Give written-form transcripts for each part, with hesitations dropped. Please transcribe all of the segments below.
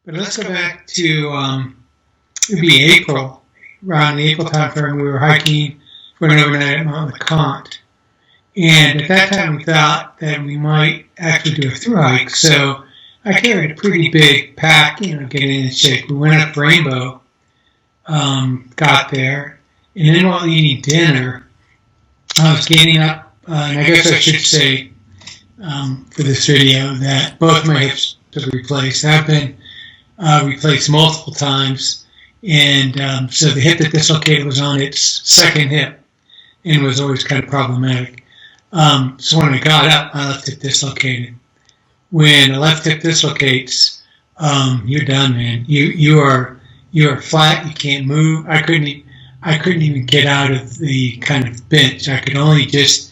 But let's go back to, it'd be April. Around the April time frame, we were hiking for an overnight at Mount LeConte. And at that time, we thought that we might actually do a through hike. So I carried a pretty big pack, getting in shape. We went up Rainbow, got there, and then while eating dinner, I was getting up, and I guess I should say for this video that both my hips have replaced. I've been replaced multiple times, and so the hip that dislocated was on its second hip and was always kind of problematic. So when I got up, my left hip dislocated. When a left hip dislocates, you're done, man. You are flat. You can't move. I couldn't even get out of the kind of bench. I could only just.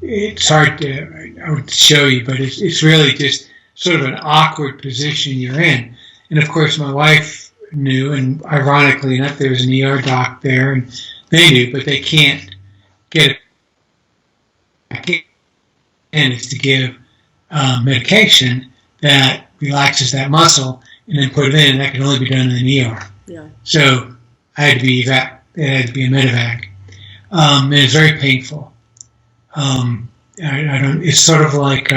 It's hard to. I would show you, but it's really just sort of an awkward position you're in. And of course, my wife knew, and ironically enough, there was an ER doc there, and they knew, but they can't get it. And it's to give medication that relaxes that muscle and then put it in, and that can only be done in an ER. Yeah. So I had to be evac. It had to be a medevac. And it's very painful. I don't. It's sort of like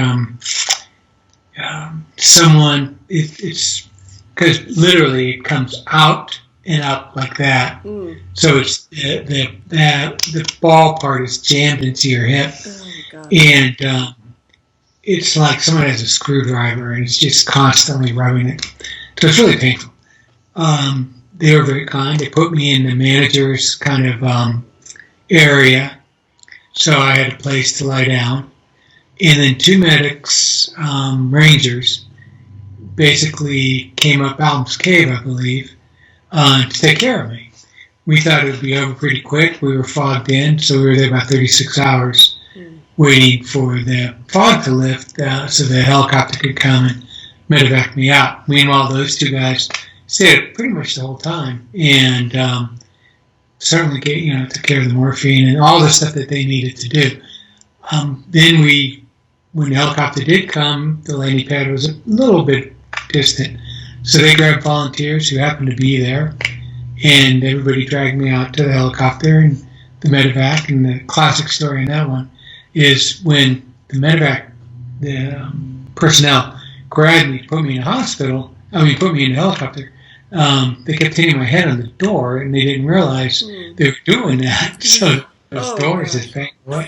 someone. It's because literally it comes out and up like that. Mm. So it's the ball part is jammed into your hip, and it's like someone has a screwdriver and it's just constantly rubbing it. So it's really painful. They were very kind. They put me in the manager's kind of area, so I had a place to lie down. And then two medics, rangers, basically came up Allen's Cave, I believe, to take care of me. We thought it would be over pretty quick. We were fogged in, so we were there about 36 hours waiting for the fog to lift so the helicopter could come and medevac me out. Meanwhile, those two guys stayed pretty much the whole time and certainly took care of the morphine and all the stuff that they needed to do. Then when the helicopter did come, the landing pad was a little bit distant. So they grabbed volunteers who happened to be there, and everybody dragged me out to the helicopter and the medevac. And the classic story in that one is when the medevac, the personnel grabbed me, put me in the helicopter, they kept hitting my head on the door, and they didn't realize they were doing that. So those doors just banged away.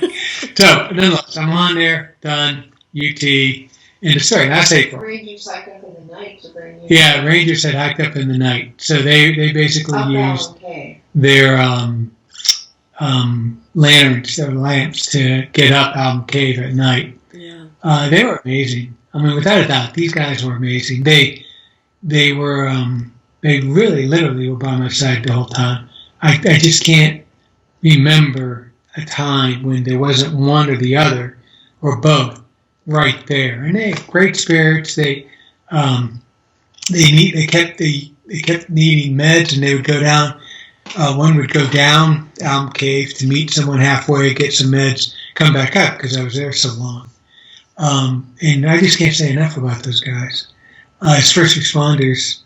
So nonetheless, I'm on there, done, UT, and sorry, that's April. Rangers hiked up in the night to bring you. Yeah, Rangers had hiked up in the night. So they basically used their lanterns, their lamps to get up Allen Cave at night. Yeah. They were amazing. I mean, without a doubt, these guys were amazing. They were, they really literally were by my side the whole time. I just can't remember a time when there wasn't one or the other or both right there. And they had great spirits. They kept needing meds, and they would go down. One would go down Allen Cave to meet someone halfway, get some meds, come back up because I was there so long. And I just can't say enough about those guys. As first responders,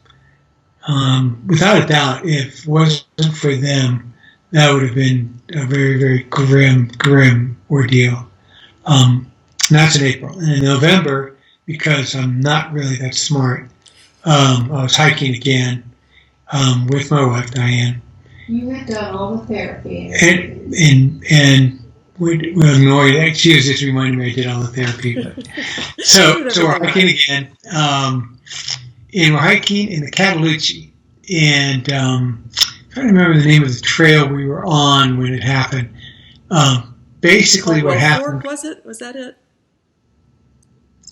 without a doubt, if it wasn't for them, that would have been a very, very grim ordeal. That's in April. And in November, because I'm not really that smart, I was hiking again with my wife, Diane. You had done all the therapy. And we'll ignore that. She was just reminding me I did all the therapy. But. So we're hiking again. And we're hiking in the Cataloochee. And I'm trying to remember the name of the trail we were on when it happened. Basically what happened... Was it? Was that it?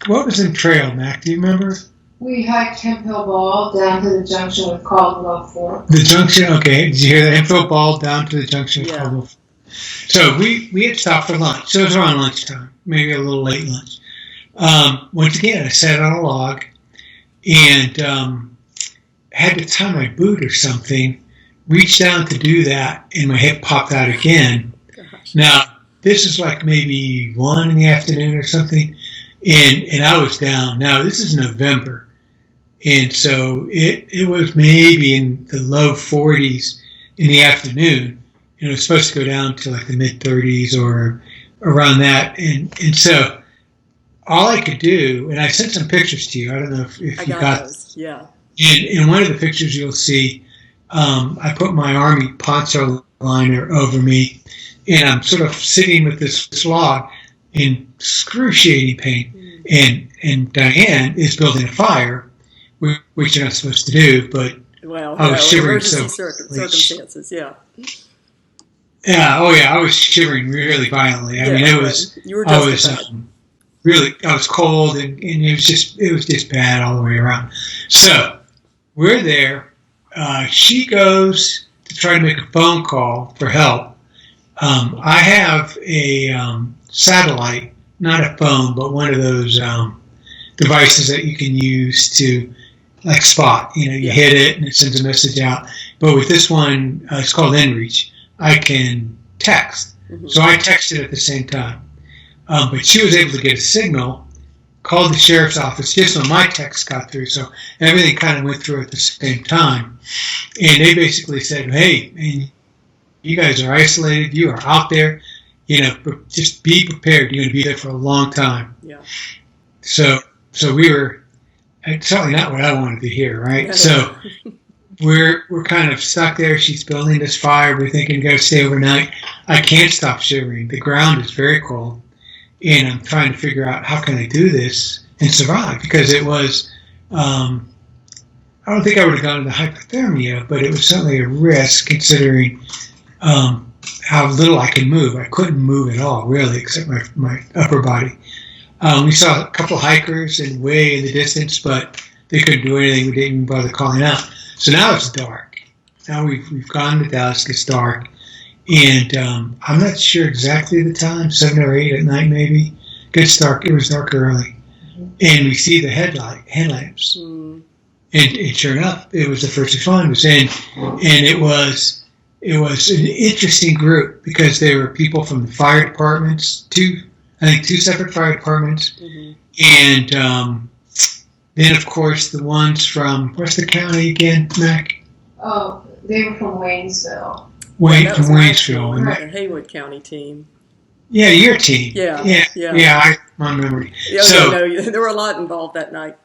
What was the trail, Mac? Do you remember? We hiked Hemphill Ball down to the junction with Caldwell Fork. The junction, okay. Did you hear the Hemphill Ball down to the junction with Caldwell Fork? So we had stopped for lunch. So it was around lunchtime, maybe a little late lunch. Once again, I sat on a log and had to tie my boot or something, reached down to do that, and my hip popped out again. Gosh. Now, this is like maybe 1 in the afternoon or something, and I was down. Now, this is November, And so it was maybe in the low 40s in the afternoon. It was supposed to go down to like the mid 30s or around that. And so all I could do, and I sent some pictures to you. I don't know if you got those. Yeah. In one of the pictures you'll see, I put my Army poncho liner over me, and I'm sort of sitting with this log in excruciating pain. And Diane is building a fire, which you're not supposed to do, but I was shivering so circumstances, yeah. Yeah, oh yeah, I was shivering really violently. I mean, it was, I was cold, and it was just bad all the way around. So we're there. She goes to try to make a phone call for help. I have a satellite, not a phone, but one of those devices that you can use to like spot. You hit it and it sends a message out. But with this one, it's called inReach. I can text. Mm-hmm. So I texted at the same time. But she was able to get a signal, called the sheriff's office just when my text got through. So everything kind of went through at the same time. And they basically said, hey, man, you guys are isolated. You are out there. Just be prepared. You're going to be there for a long time. Yeah. So we were, it's certainly not what I wanted to hear, right? So we're kind of stuck there. She's building this fire. We're thinking, got to stay overnight. I can't stop shivering. The ground is very cold. And I'm trying to figure out how can I do this and survive, because it was, I don't think I would have gone into hypothermia, but it was certainly a risk considering how little I could move. I couldn't move at all, really, except my upper body. We saw a couple hikers and way in the distance, but they couldn't do anything. We didn't even bother calling out. So now it's dark. Now we've gone to dusk. It's dark. And I'm not sure exactly the time, 7 or 8 at night maybe. It gets dark. It was dark early. And we see the headlamps. Mm. And sure enough, it was the first responders. And it was an interesting group because there were people from the fire departments, two separate fire departments. Mm-hmm. And then, of course, the ones from, what's the county again, Mac? Oh, they were from Waynesville. From Waynesville. Right. The Haywood County team. Yeah, your team. Yeah. My memory. Yeah, no, there were a lot involved that night.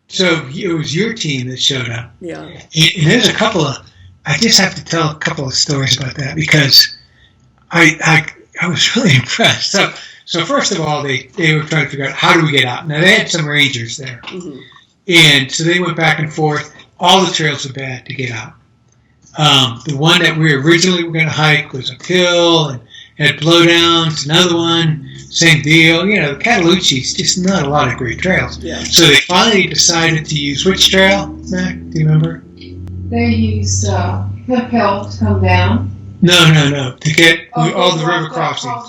So it was your team that showed up. Yeah. And there's a couple of, I just have to tell a couple of stories about that because I was really impressed. So first of all, they were trying to figure out how do we get out. Now they had some rangers there. Mm-hmm. And so they went back and forth. All the trails were bad to get out. The one that we originally were going to hike was uphill and had blowdowns. Another one, same deal. The Cataloochee's just not a lot of great trails. Yeah. So they finally decided to use which trail, Mac? Do you remember? They used Hip Hill to come down. No. To get all the river crossings.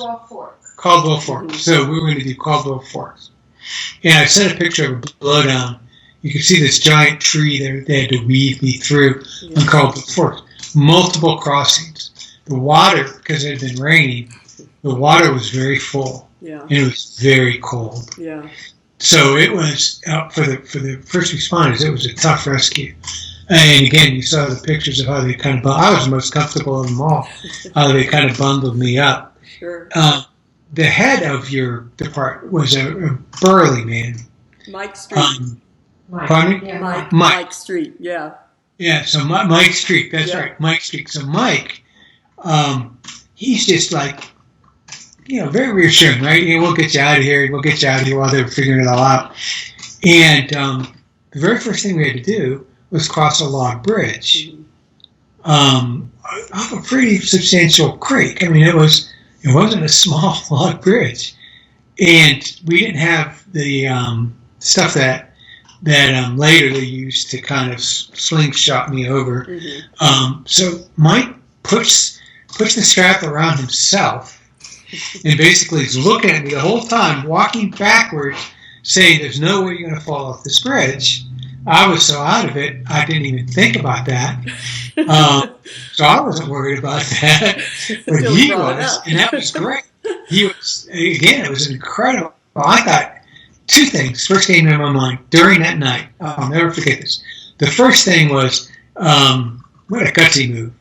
Caldwell Forks. Mm-hmm. So we were going to do Caldwell Forks. And I sent a picture of a blowdown. You can see this giant tree there they had to weave me through on Caldwell Forks. Multiple crossings. The water, because it had been raining, the water was very full. Yeah. And it was very cold. Yeah. So it was, for the first responders, it was a tough rescue. And again, you saw the pictures of how they kind of, I was the most comfortable of them all, how they kind of bundled me up. Sure. The head of your department was a burly man. Mike Street. Pardon me? Yeah, Mike Street, yeah. Yeah, so Mike Street, that's right, Mike Street. So Mike, he's just like, very reassuring, right? We'll get you out of here while they were figuring it all out. And the very first thing we had to do was cross a log bridge off a pretty substantial creek. I mean, it wasn't a small log bridge. And we didn't have the stuff that later they used to kind of slingshot me over. Mm-hmm. So Mike puts the strap around himself and basically is looking at me the whole time, walking backwards, saying there's no way you're going to fall off this bridge. I was so out of it, I didn't even think about that. So I wasn't worried about that. But he was, and that was great. He was, again, it was incredible. I thought, two things first came to my mind during that night. I'll never forget this. The first thing was, what a gutsy move,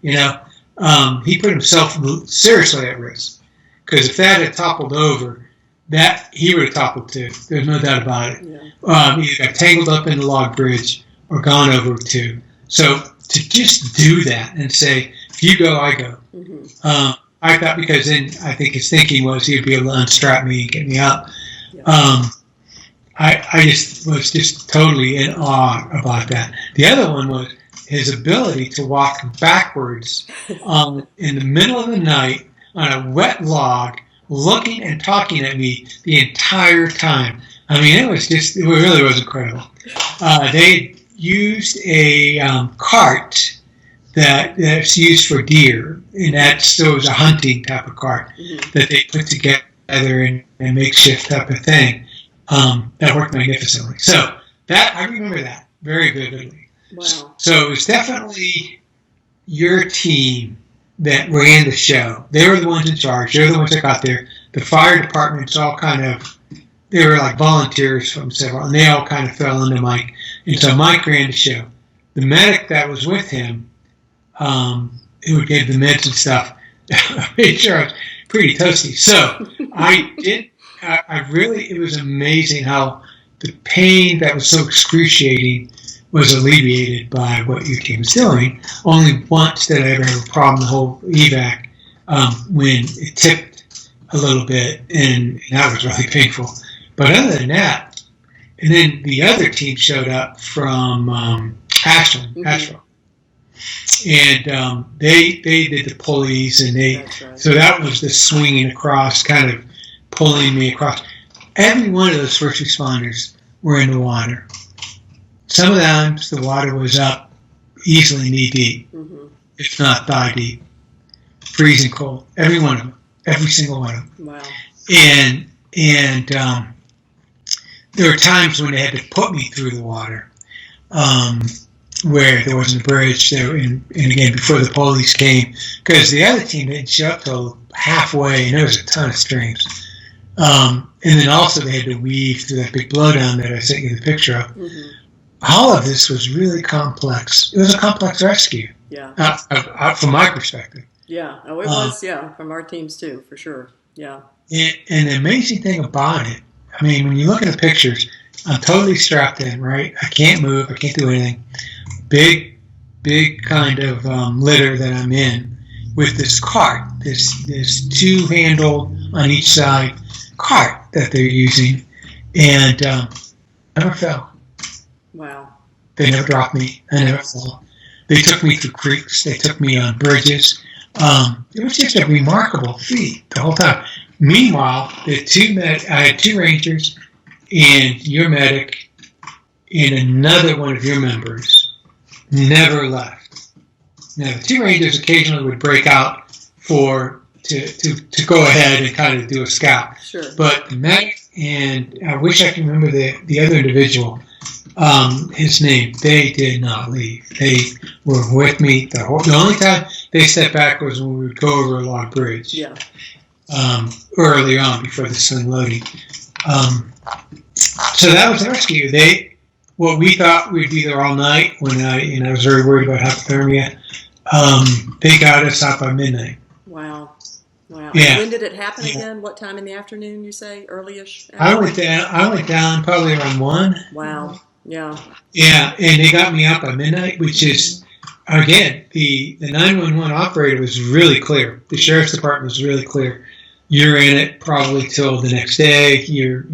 he put himself seriously at risk. Because if that had toppled over, that he would have toppled too. There's no doubt about it. Yeah. Either got tangled up in the log bridge or gone over too. So to just do that and say, if you go, I go. Mm-hmm. I thought, because then I think his thinking was he'd be able to unstrap me and get me up. Yeah. I just was just totally in awe about that. The other one was his ability to walk backwards in the middle of the night on a wet log, looking and talking at me the entire time. I mean, it really was incredible. They used a cart that's used for deer, and that still was a hunting type of cart that they put together in a makeshift type of thing. That worked magnificently. So that I remember that very vividly. Wow. So it was definitely your team that ran the show. They were the ones in charge. They were the ones that got there. The fire department's all they were like volunteers from several, and they all kind of fell into Mike. And so Mike ran the show. The medic that was with him, who gave the meds and stuff, made sure I was pretty toasty. So it was amazing how the pain that was so excruciating was alleviated by what your team was doing. Only once did I ever have a problem the whole evac when it tipped a little bit, and that was really painful. But other than that, and then the other team showed up from Asheville, and they did the pulleys, and so that was the swinging across, kind of pulling me across. Every one of those first responders were in the water. Sometimes the water was up easily knee deep, if not thigh deep, freezing cold. Every one of them, every single one of them. Wow. And there were times when they had to put me through the water, where there wasn't a bridge there, and again before the police came, because the other team didn't show up till halfway, and there was a ton of streams. And then also they had to weave through that big blowdown that I sent you the picture of. Mm-hmm. All of this was really complex. It was a complex rescue. Yeah. From my perspective. Yeah. Oh, it was. Yeah. From our teams too, for sure. Yeah. And the amazing thing about it, I mean, when you look at the pictures, I'm totally strapped in, right? I can't move. I can't do anything. Big kind of litter that I'm in with this cart, this two-handled on each side cart that they're using, and I never fell. Wow. They never dropped me. I never fell. They took me through creeks. They took me on bridges. It was just a remarkable feat the whole time. Meanwhile, I had two rangers and your medic and another one of your members never left. Now, the two rangers occasionally would break out to go ahead and kind of do a scout. Sure. But the medic, and I wish I can remember the other individual, his name, they did not leave. They were with me the only time they stepped back was when we would go over a log bridge. Yeah. Early on before the sun loading. So that was the rescue. What we thought we'd be there all night when I was very worried about hypothermia. They got us out by midnight. Wow. Yeah. When did it happen again? What time in the afternoon, you say? Early-ish? I went down probably around 1. Wow. Yeah. Yeah, and they got me out by midnight, which is, again, the 911 operator was really clear. The sheriff's department was really clear. You're in it probably till the next day. You're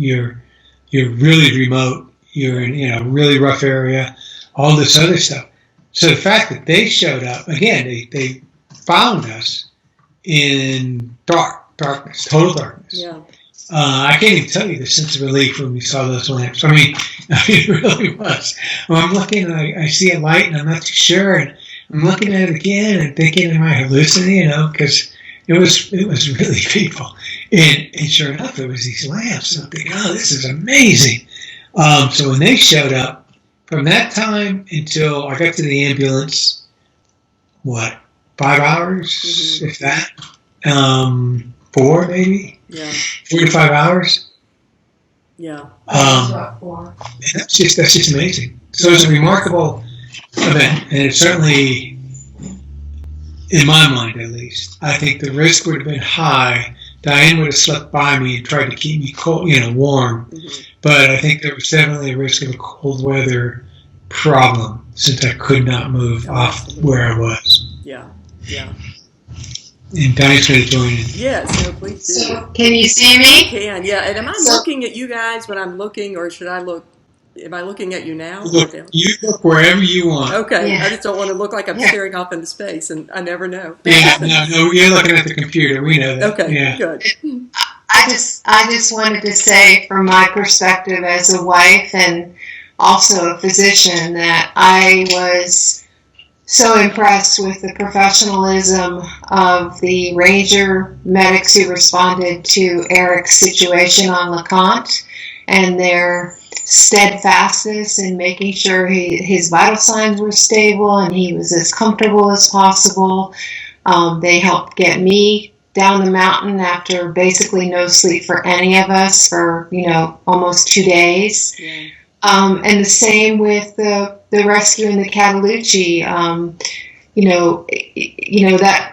really remote. You're in a really rough area. All this other stuff. So the fact that they showed up again, they found us in darkness, total darkness. Yeah. I can't even tell you the sense of relief when we saw those lamps. I mean, it really was. Well, I'm looking and I see a light and I'm not too sure, and I'm looking at it again and thinking, am I hallucinating? Because it was really people. And sure enough, there was these lamps. And I'm thinking, oh, this is amazing. So when they showed up, from that time until I got to the ambulance, 5 hours, if that? 4 maybe? Yeah. 4 to 5 hours. Yeah. And that's just amazing. So it's a remarkable event, and it's certainly, in my mind at least, I think the risk would have been high. Diane would have slept by me and tried to keep me cold, warm. Mm-hmm. But I think there was definitely a risk of a cold weather problem since I could not move off where I was. Yeah, yeah. And Diane's going to join in. Yes, no, please do. So, can you see me? I can, yeah. And am I looking at you guys when I'm looking, or should I look? Am I looking at you now? Look, you look wherever you want. Okay, yeah. I just don't want to look like I'm staring off into space, and I never know. Yeah, no, you're looking at the computer. We know that. Okay, yeah. Good. I just wanted to say, from my perspective as a wife and also a physician, that I was so impressed with the professionalism of the ranger medics who responded to Eric's situation on LeConte, and their steadfastness in making sure his vital signs were stable and he was as comfortable as possible. They helped get me down the mountain after basically no sleep for any of us for, almost 2 days. Yeah. And the same with the rescue in the Cataloochee.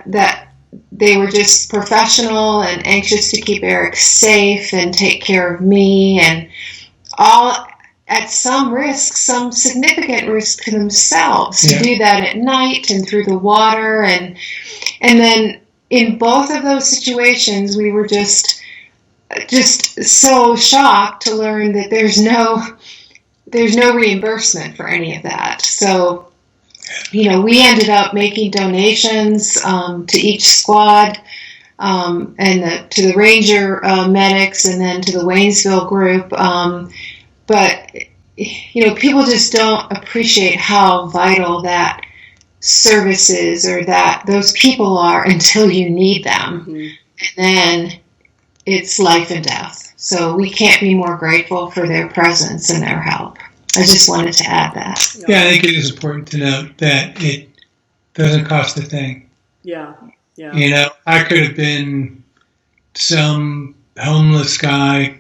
That they were just professional and anxious to keep Eric safe and take care of me, and all at some risk, some significant risk to themselves, to do that at night and through the water. And then in both of those situations, we were just so shocked to learn that there's no reimbursement for any of that. So, we ended up making donations to each squad, and to the ranger medics, and then to the Waynesville group. But people just don't appreciate how vital that service is, or that those people are, until you need them. Mm-hmm. And then it's life and death. So we can't be more grateful for their presence and their help. I just wanted to add that. Yeah, I think it is important to note that it doesn't cost a thing. Yeah, yeah. I could have been some homeless guy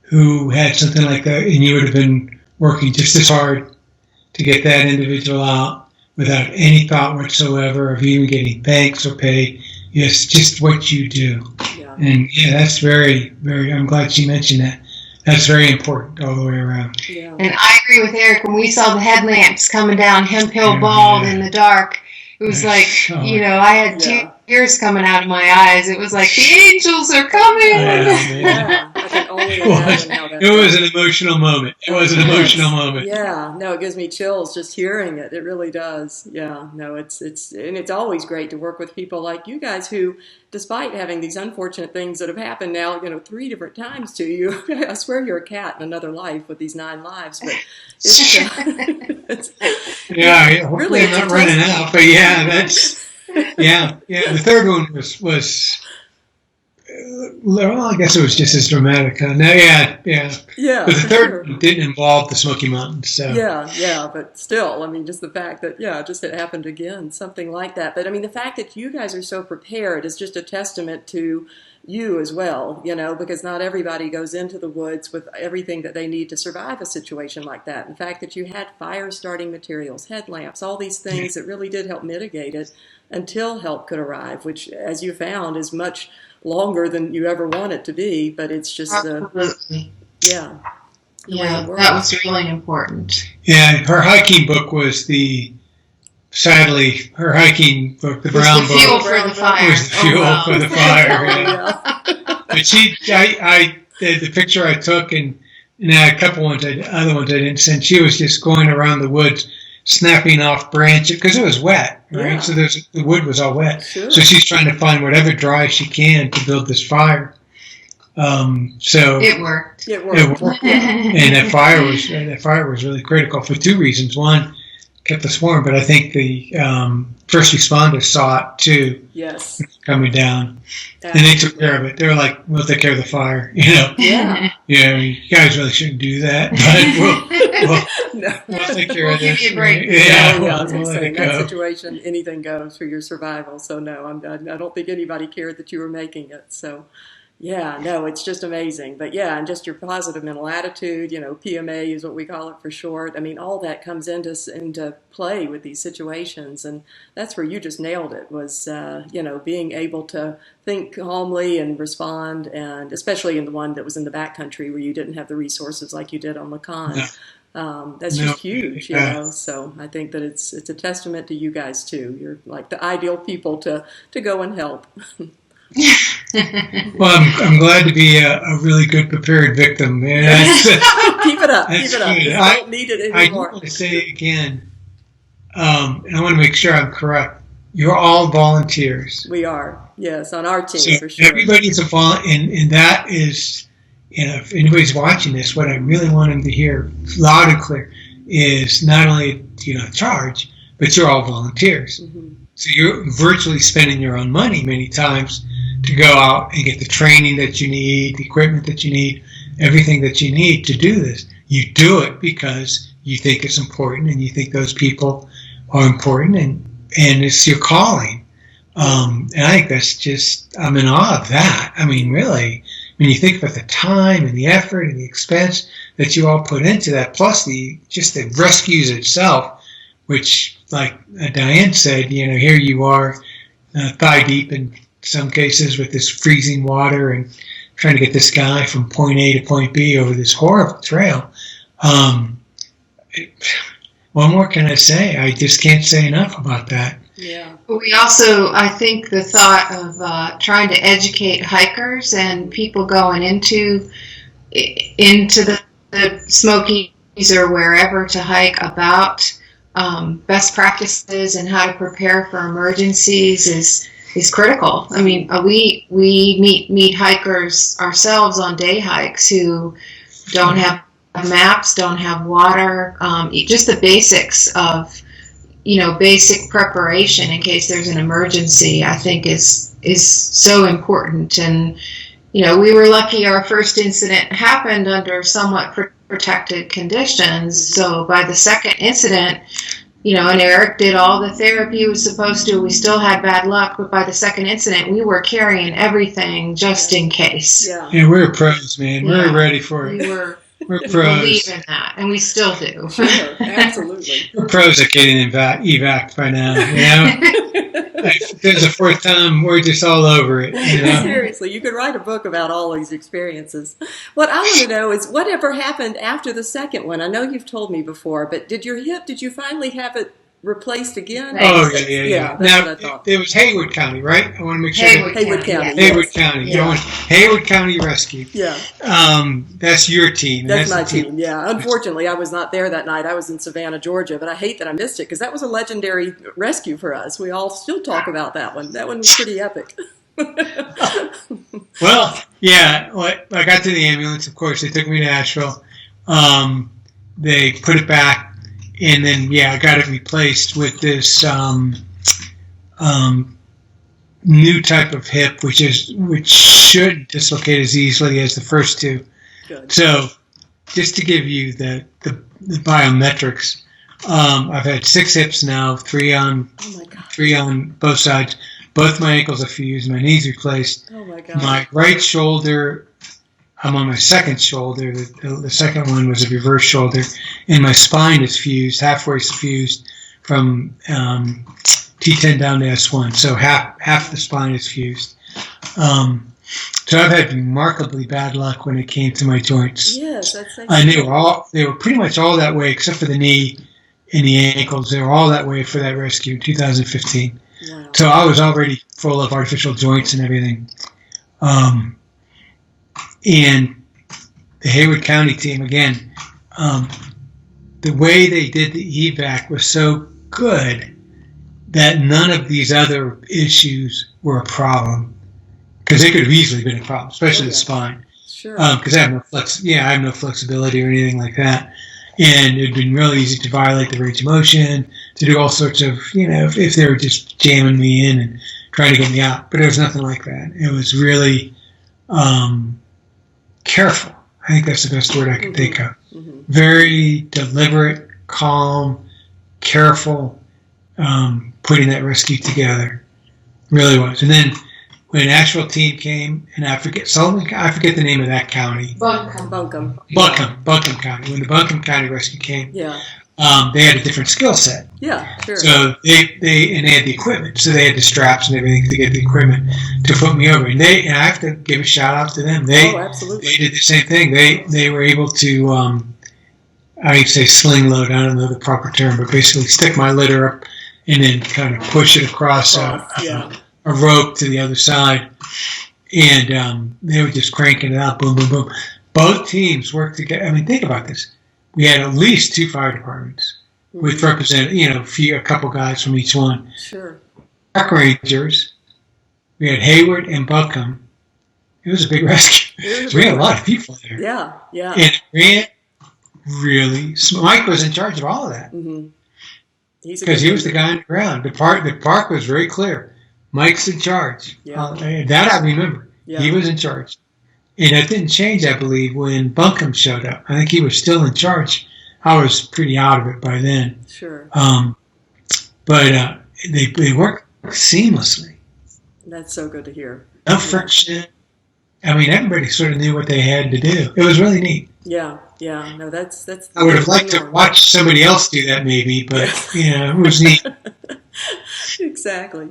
who had something like that, and you would have been working just as hard to get that individual out without any thought whatsoever of even getting thanks or pay. Yes, just what you do. Yeah. And that's very, very, I'm glad she mentioned that. That's very important all the way around. Yeah. And I agree with Eric. When we saw the headlamps coming down Hemp Hill Bald in the dark, it was like, I had tears coming out of my eyes. It was like, the angels are coming. Yeah. I can only imagine how that It was an emotional moment. Yeah, no, it gives me chills just hearing it. It really does. Yeah, no, it's always great to work with people like you guys who, despite having these unfortunate things that have happened now, 3 different times to you, I swear you're a cat in another life with these 9 lives, but it's really, I'm not running out, but that's, the third one was well, I guess it was just as dramatic. But the third one didn't involve the Smoky Mountains. So. Yeah, but still, just the fact that, just it happened again, something like that. But, the fact that you guys are so prepared is just a testament to you as well, because not everybody goes into the woods with everything that they need to survive a situation like that. The fact that you had fire-starting materials, headlamps, all these things that really did help mitigate it until help could arrive, which, as you found, is much longer than you ever want it to be, but it's just absolutely. Yeah, that was really important. Yeah, her hiking book was sadly, her hiking book, the brown book, fuel for the fire. Was the fuel for the fire. But the picture I took, and a couple other ones I didn't send. She was just going around the woods, snapping off branches because it was wet, right? Yeah. So the wood was all wet. Sure. So she's trying to find whatever dry she can to build this fire. So it worked. It worked. And that fire was really critical for 2 reasons. One, kept us warm, but I think the first responders saw it too. Yes. Coming down, and they took care of it. They were like, "We'll take care of the fire," Yeah. You guys really shouldn't do that, but we'll take care of this. Give you a break. I was going to say, in that situation, anything goes for your survival. So no, I don't think anybody cared that you were making it. So. Yeah, no, it's just amazing. But yeah, and just your positive mental attitude, PMA is what we call it for short. I mean, all that comes into play with these situations, and that's where you just nailed it. Was being able to think calmly and respond, and especially in the one that was in the backcountry where you didn't have the resources like you did on LeConte. No, That's no, just huge, So I think that it's a testament to you guys too. You're like the ideal people to go and help. Well, I'm glad to be a really good prepared victim. Yeah, Keep it up. that's Keep it up. good. Just don't need it I do anymore. want to say again, and I want to make sure I'm correct. You're all volunteers. We are, yes, on our team So for sure. everybody's a and that is, if anybody's watching this, what I really want them to hear loud and clear is not only charge, but you're all volunteers. Mm-hmm. So you're virtually spending your own money many times to go out and get the training that you need, the equipment that you need, everything that you need to do this. You do it because you think it's important and you think those people are important and it's your calling. And I think that's just, I'm in awe of that. I mean, really, when you think about the time and the effort and the expense that you all put into that, plus the rescues itself, which, like Diane said, here you are thigh deep in some cases with this freezing water and trying to get this guy from point A to point B over this horrible trail. What more can I say? I just can't say enough about that. Yeah. We also, I think, the thought of trying to educate hikers and people going into the Smokies or wherever to hike about best practices and how to prepare for emergencies is critical. I mean, we meet hikers ourselves on day hikes who don't have maps, don't have water, just the basics of basic preparation in case there's an emergency, I think is so important. And we were lucky our first incident happened under somewhat protected conditions. So by the second incident, and Eric did all the therapy he was supposed to. We still had bad luck, but by the second incident, we were carrying everything just in case. Yeah. Yeah, we're pros, man. We're ready for it. We're pros. Believe in that, and we still do. Sure, absolutely. We're pros at getting evac by now. If there's a fourth time, we're just all over it. Seriously, you could write a book about all these experiences. What I want to know is whatever happened after the second one. I know you've told me before, but did you finally have it replaced again? Oh, yeah. That's Now, what I thought. it was Haywood County, right? I want to make sure. Haywood County. Haywood County. Yeah. Haywood County Rescue. Yeah. That's your team. That's my team, yeah. Unfortunately, I was not there that night. I was in Savannah, Georgia, but I hate that I missed it because that was a legendary rescue for us. We all still talk about that one. That one was pretty epic. Well, yeah. I got to the ambulance, of course. They took me to Asheville. They put it back. And then, I got it replaced with this new type of hip, which should dislocate as easily as the first two. Good. So, just to give you the biometrics, I've had 6 hips now, 3 on both sides. Both my ankles are fused, my knees replaced. Oh my God. My right shoulder, I'm on my second shoulder. The second one was a reverse shoulder, and my spine is fused, halfway fused from T10 down to S1. So half the spine is fused. So I've had remarkably bad luck when it came to my joints. Yes, that's and they were pretty much all that way, except for the knee and the ankles. They were all that way for that rescue in 2015. Wow. So I was already full of artificial joints and everything. And the Haywood County team, again, the way they did the evac was so good that none of these other issues were a problem. Because they could have easily been a problem, especially the spine. Sure. Because I have no flexibility or anything like that. And it'd been really easy to violate the range of motion, to do all sorts of, if they were just jamming me in and trying to get me out. But it was nothing like that. It was really careful. I think that's the best word I can think of. Mm-hmm. Very deliberate, calm, careful, putting that rescue together. Really was. And then when an actual team came, and I forget the name of that county. Buncombe County. When the Buncombe County Rescue came, Yeah. They had a different skill set. Yeah, sure. So they had the equipment, so they had the straps and everything to get the equipment to put me over. And I have to give a shout out to them. Absolutely. They did the same thing. They were able to, I would say sling load. I don't know the proper term, but basically stick my litter up and then kind of push it across a rope to the other side. And they were just cranking it out, boom, boom, boom. Both teams worked together. I mean, think about this. We had at least 2 fire departments with a couple guys from each one. Sure. Park rangers. We had Hayward and Buncombe. It was a big rescue. So we had a lot of people there. Yeah, yeah. And it ran really. Mike was in charge of all of that because he was the guy on the ground. The park was very clear. Mike's in charge. Yeah. That I remember. Yeah. He was in charge. And that didn't change, I believe, when Buncombe showed up. I think he was still in charge. I was pretty out of it by then. Sure. But they worked seamlessly. That's so good to hear. No friction. I mean, everybody sort of knew what they had to do. It was really neat. Yeah. No, that's. I would have liked to watch somebody else do that, maybe, but it was neat. Exactly.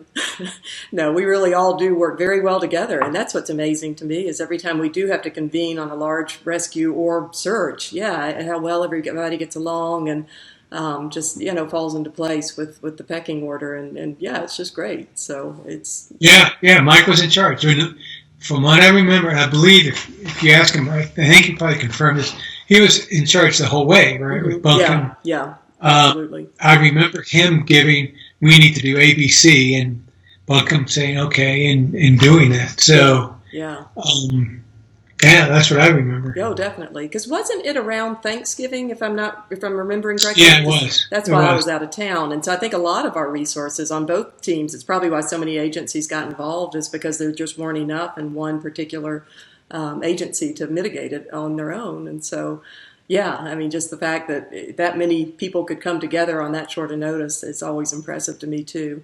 No, we really all do work very well together, and that's what's amazing to me is every time we do have to convene on a large rescue or search, how well everybody gets along and just falls into place with the pecking order, and it's just great. So it's Mike was in charge. From what I remember, I believe if you ask him, I think he probably confirmed this. He was in charge the whole way, right? With Buncombe. Yeah, absolutely. I remember him giving, we need to do ABC, and Buncombe saying okay and doing that. So that's what I remember. Oh, definitely. Because wasn't it around Thanksgiving, if I'm remembering correctly? Yeah, it was. That's why I was out of town. And so I think a lot of our resources on both teams, it's probably why so many agencies got involved, is because there just weren't enough in one particular agency to mitigate it on their own. And so, just the fact that many people could come together on that short a notice is always impressive to me, too,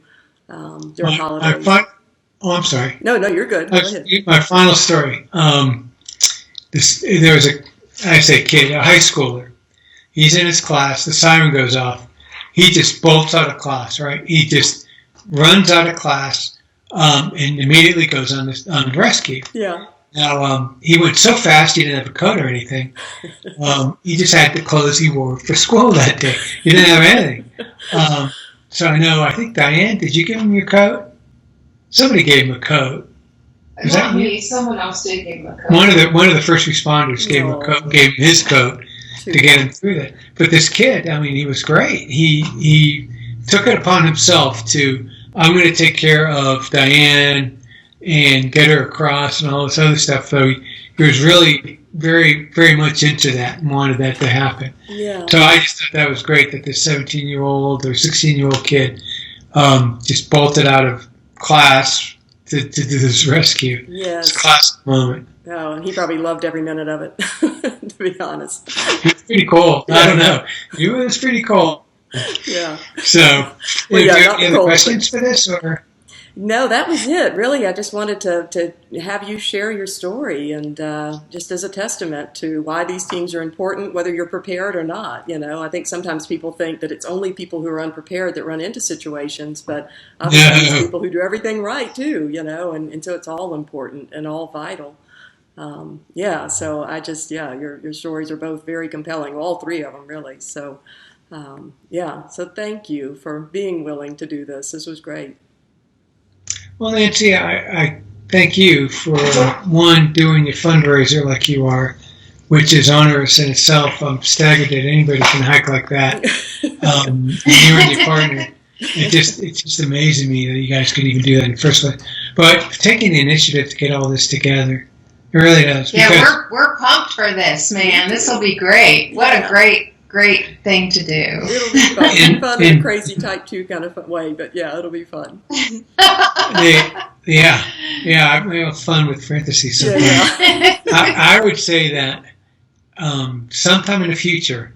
during holidays. I'm sorry. No, you're good. Go ahead. My final story. There was a kid, a high schooler. He's in his class. The siren goes off. He just bolts out of class, right? He just runs out of class and immediately goes on the rescue. Yeah. Now, he went so fast he didn't have a coat or anything. He just had the clothes he wore for school that day. He didn't have anything. So I think, Diane, did you give him your coat? Somebody gave him a coat. Is Not me. Someone else did give him a coat. One of the first responders gave him a coat, gave him his coat to get him through that. But this kid, he was great. He took it upon himself to, I'm going to take care of Diane and get her across and all this other stuff. So he was really very, very much into that and wanted that to happen. Yeah. So I just thought that was great that this 17-year-old or 16-year-old kid just bolted out of class to do this rescue. Yes. It's a classic moment. Oh, and he probably loved every minute of it, to be honest. It was pretty cool. I don't know. It was pretty cool. Yeah. So, do you have any other questions for this? Or? No, that was it. Really, I just wanted to have you share your story, and just as a testament to why these teams are important, whether you're prepared or not. I think sometimes people think that it's only people who are unprepared that run into situations, but obviously there's people who do everything right too. And so it's all important and all vital. So I just your stories are both very compelling, all three of them really. So so thank you for being willing to do this. This was great. Well, Nancy, I thank you for, doing a fundraiser like you are, which is onerous in itself. I'm staggered that anybody can hike like that. You and your partner. It's just amazing to me that you guys could even do that in the first place. But taking the initiative to get all this together, it really does. Yeah, we're pumped for this, man. This will be great. What a great thing to do. It'll be fun. It'll be fun in a crazy type 2 kind of way, but it'll be fun. I have fun with parentheses sometimes. I would say that sometime in the future,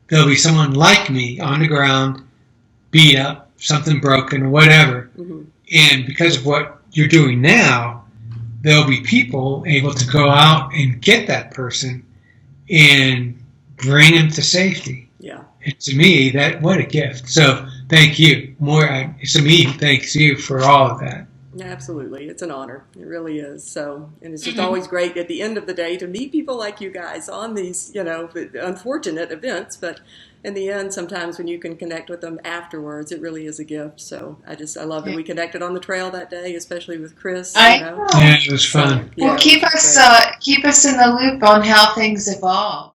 there'll be someone like me on the ground, beat up, something broken or whatever, and because of what you're doing now, there'll be people able to go out and get that person and bring them to safety. Yeah. And to me, what a gift. So thank you. To me, thanks you for all of that. Absolutely. It's an honor. It really is. So, and it's just always great at the end of the day to meet people like you guys on these, unfortunate events. But in the end, sometimes when you can connect with them afterwards, it really is a gift. So I love that we connected on the trail that day, especially with Chris. I know. Yeah, it was fun. Well, keep us in the loop on how things evolve.